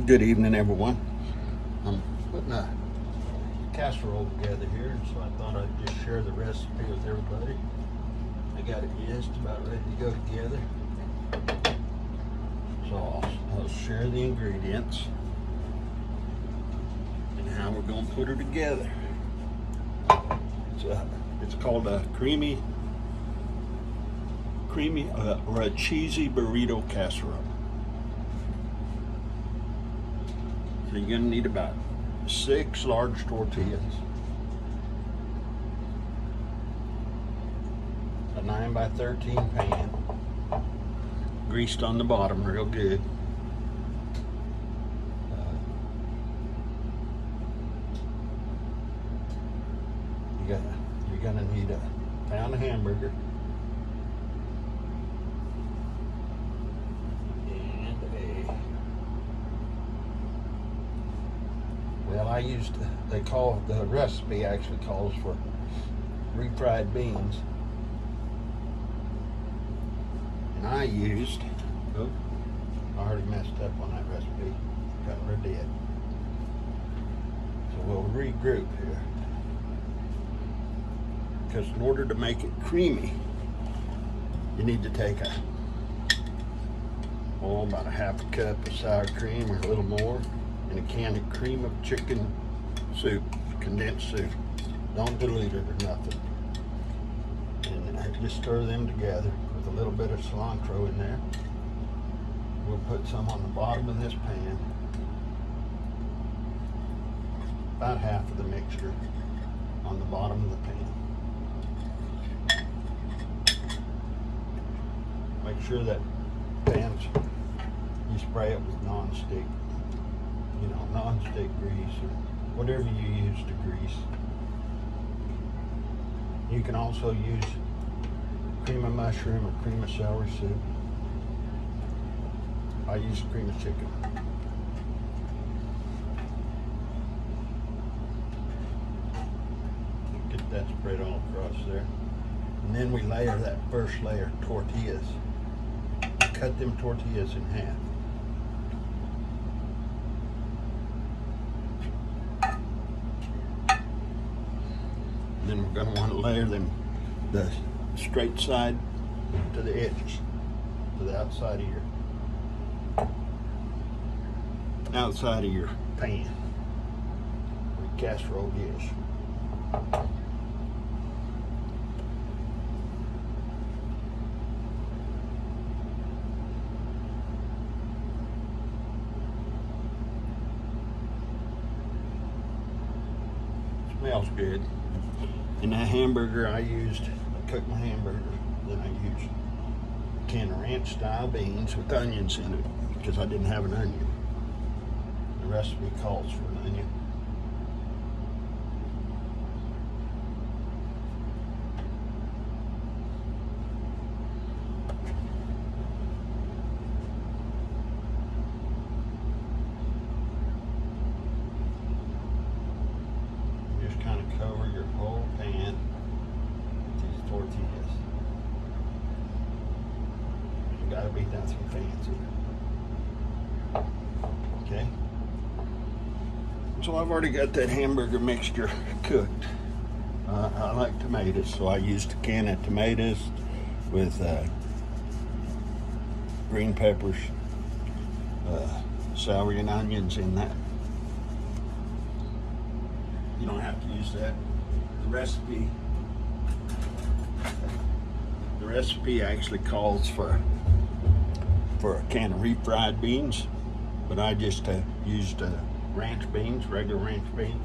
Good evening, everyone. I'm putting a casserole together here, and so I thought I'd just share the recipe with everybody. I got it just about ready to go together. So I'll share the ingredients and how we're going to put her together. It's called a creamy or a cheesy burrito casserole. So you're gonna need about 6 large tortillas, a 9x13 pan, greased on the bottom real good. You're gonna need a pound of hamburger and the recipe actually calls for refried beans, and I already messed up on that recipe, got rid of it. So we'll regroup here, because in order to make it creamy, you need to take about a half a cup of sour cream or a little more, and a can of cream of chicken soup, condensed soup. Don't dilute it or nothing. And just stir them together with a little bit of cilantro in there. We'll put some on the bottom of this pan, about half of the mixture on the bottom of the pan. Make sure that pans, you spray it with non-stick grease or whatever you use to grease. You can also use cream of mushroom or cream of celery soup. I use cream of chicken. Get that spread all across there. And then we layer that first layer of tortillas. Cut them tortillas in half. Then we're going to want to layer them the straight side to the edges, to the outside of your pan or casserole dish. Smells good. In that hamburger I cooked my hamburger, then I used a can of ranch style beans with onions in it, because I didn't have an onion. The recipe calls for an onion. Just kind of cover your whole pan with these tortillas. You gotta be nothing fancy. Okay? So I've already got that hamburger mixture cooked. I like tomatoes, so I used a can of tomatoes with green peppers, celery and onions in that. You don't have to use that. The recipe actually calls for a can of refried beans, but I just used ranch beans, regular ranch beans.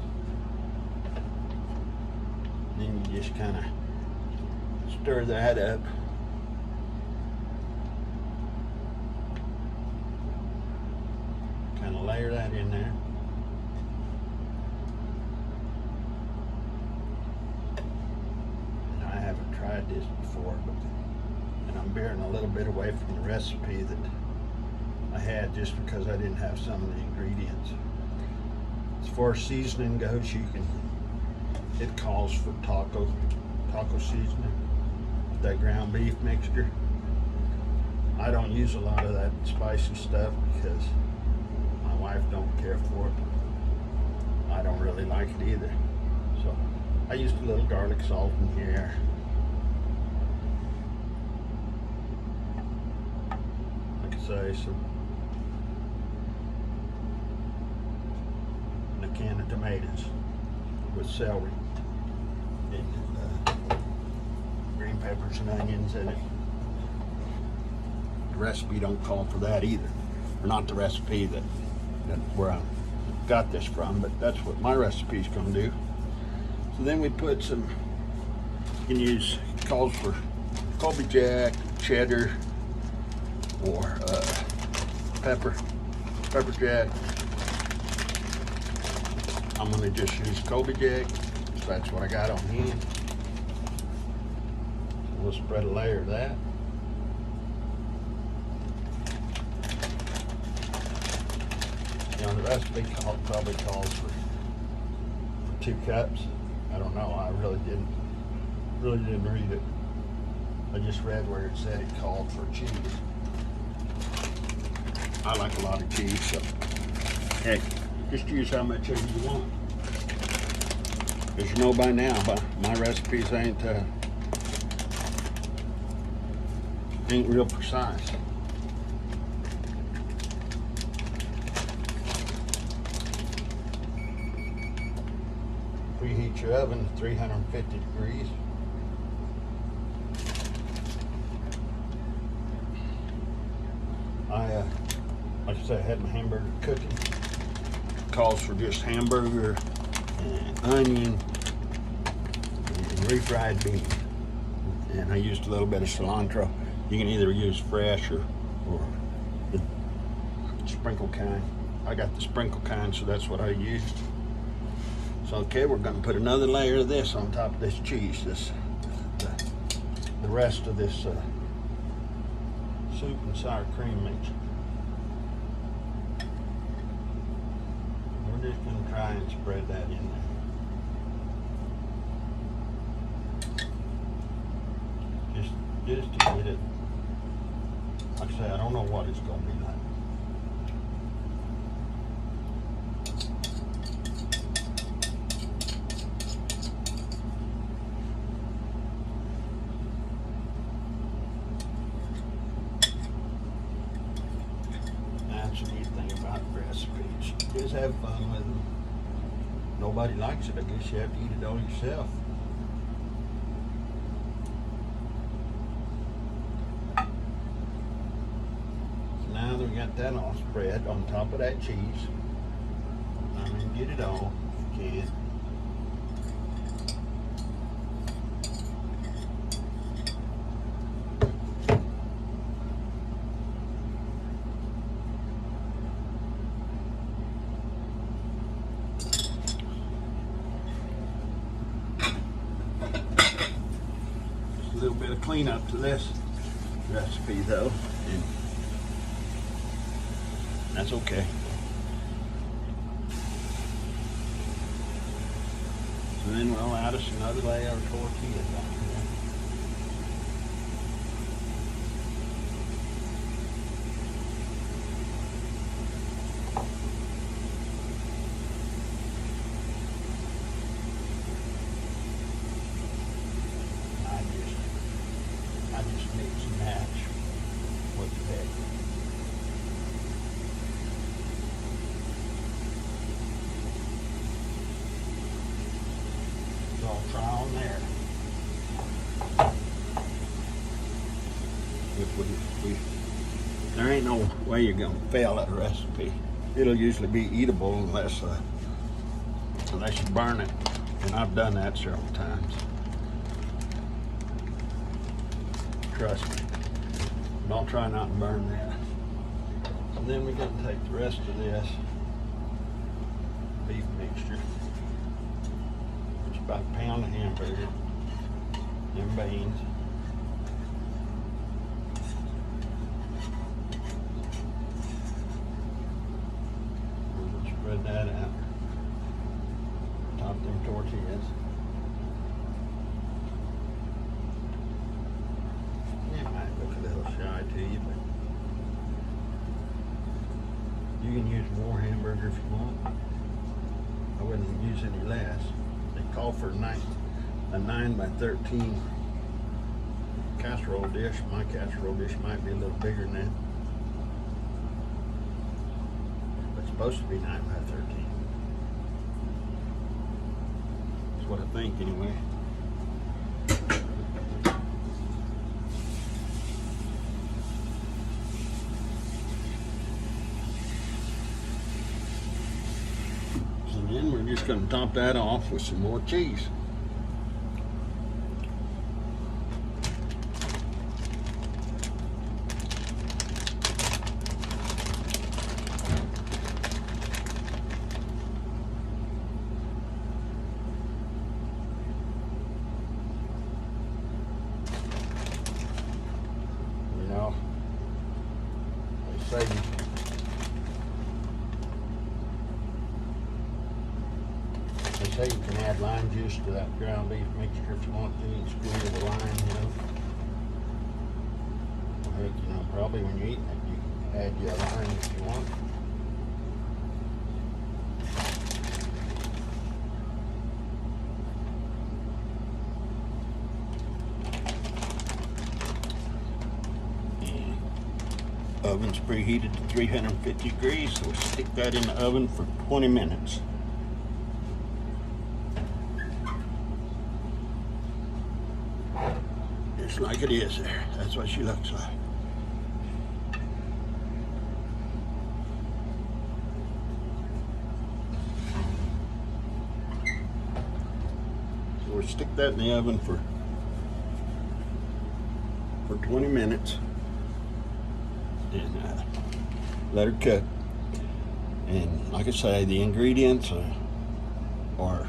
Then you just kind of stir that up. Kind of layer that in there. And I haven't tried this before, and I'm veering a little bit away from the recipe that I had just because I didn't have some of the ingredients. As far as seasoning goes, it calls for taco seasoning, that ground beef mixture. I don't use a lot of that spicy stuff because my wife don't care for it. I don't really like it either. So I used a little garlic salt in here. Like I say, and a can of tomatoes with celery and green peppers and onions in it. The recipe don't call for that either. Or not the recipe that where I got this from, but that's what my recipe's gonna do. So then we put some, you can use, it calls for Colby Jack, cheddar, or pepper jack. I'm gonna just use Colby Jack, so that's what I got on hand. So we'll spread a layer of that. You know, the recipe probably calls for 2 cups. I don't know. I really didn't read it. I just read where it said it called for cheese. I like a lot of cheese, so hey, just use how much of it you want. As you know by now, my recipes ain't real precise. Preheat your oven to 350 degrees. Like I said, I had my hamburger cooking. Calls for just hamburger and onion and refried beans. And I used a little bit of cilantro. You can either use fresh or the sprinkle kind. I got the sprinkle kind, so that's what I used. So okay, we're going to put another layer of this on top of this cheese. The rest of this soup and sour cream mixture. We're just going to try and spread that in there. Just to get it. Like I say, I don't know what it's going to be like. That's the neat thing about recipes. Just have fun with them. Nobody likes it. I guess you have to eat it all yourself. So now that we got that all spread on top of that cheese, I'm going to get it all if you can. A little bit of cleanup to this recipe though, and that's okay. So then we'll add us another layer of tortillas on here. I just mix and match what's there. So I'll try on there. There ain't no way you're gonna fail at a recipe. It'll usually be eatable unless you burn it, and I've done that several times. Trust me. Don't try not to burn that. And then we're going to take the rest of this beef mixture, which is about a pound of hamburger, and beans. We're going to spread that out. Top them tortillas. It might look a little shy to you, but You can use more hamburger if you want. I wouldn't use any less. They call for a 9 by 13 casserole dish. My casserole dish might be a little bigger than that. But it's supposed to be 9 by 13. That's what I think anyway. And then we're just going to top that off with some more cheese. You know, they say you can add lime juice to that ground beef mixture if you want to, and squeeze the lime, you know. Well, heck, you know, probably when you're eating it, you can add your lime if you want. And oven's preheated to 350 degrees, so we'll stick that in the oven for 20 minutes. Just like it is there. That's what she looks like. So we'll stick that in the oven for 20 minutes and let her cook. And like I say, the ingredients are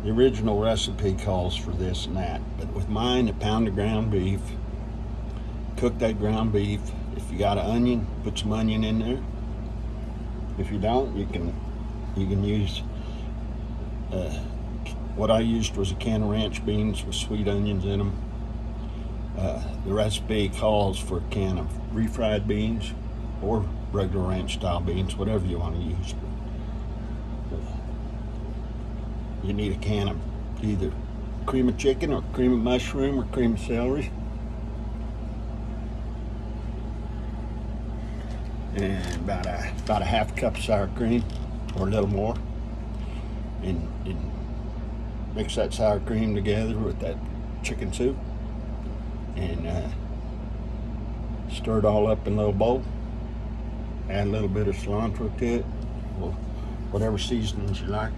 the original recipe calls for this and that, but with mine, a pound of ground beef. Cook that ground beef. If you got an onion, put some onion in there. If you don't, you can use. What I used was a can of ranch beans with sweet onions in them. The recipe calls for a can of refried beans or regular ranch style beans, whatever you want to use. You need a can of either cream of chicken or cream of mushroom or cream of celery. And about a half cup of sour cream or a little more. And mix that sour cream together with that chicken soup. And stir it all up in a little bowl. Add a little bit of cilantro to it, or whatever seasonings you like.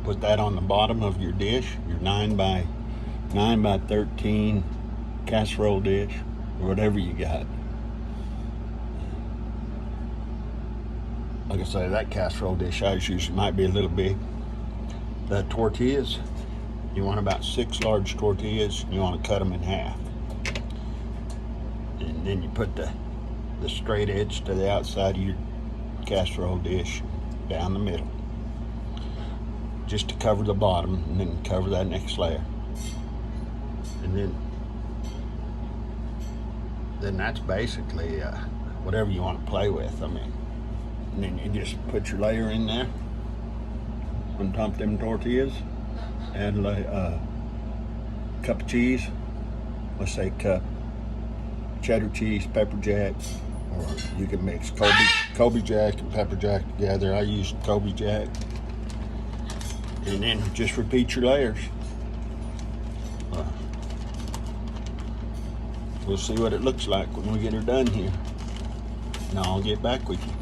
Put that on the bottom of your dish, your 9 by 13 casserole dish, or whatever you got. Like I say, that casserole dish I usually might be a little big. The tortillas, you want about 6 large tortillas, and you want to cut them in half. And then you put the straight edge to the outside of your casserole dish down the middle, just to cover the bottom, and then cover that next layer. And then that's basically whatever you want to play with. I mean, and then you just put your layer in there on top of them tortillas. Add a cup of cheese, let's say cup, cheddar cheese, pepper jack, or you can mix Colby Jack and pepper jack together. I use Colby Jack. And then just repeat your layers. We'll see what it looks like when we get her done here. And I'll get back with you.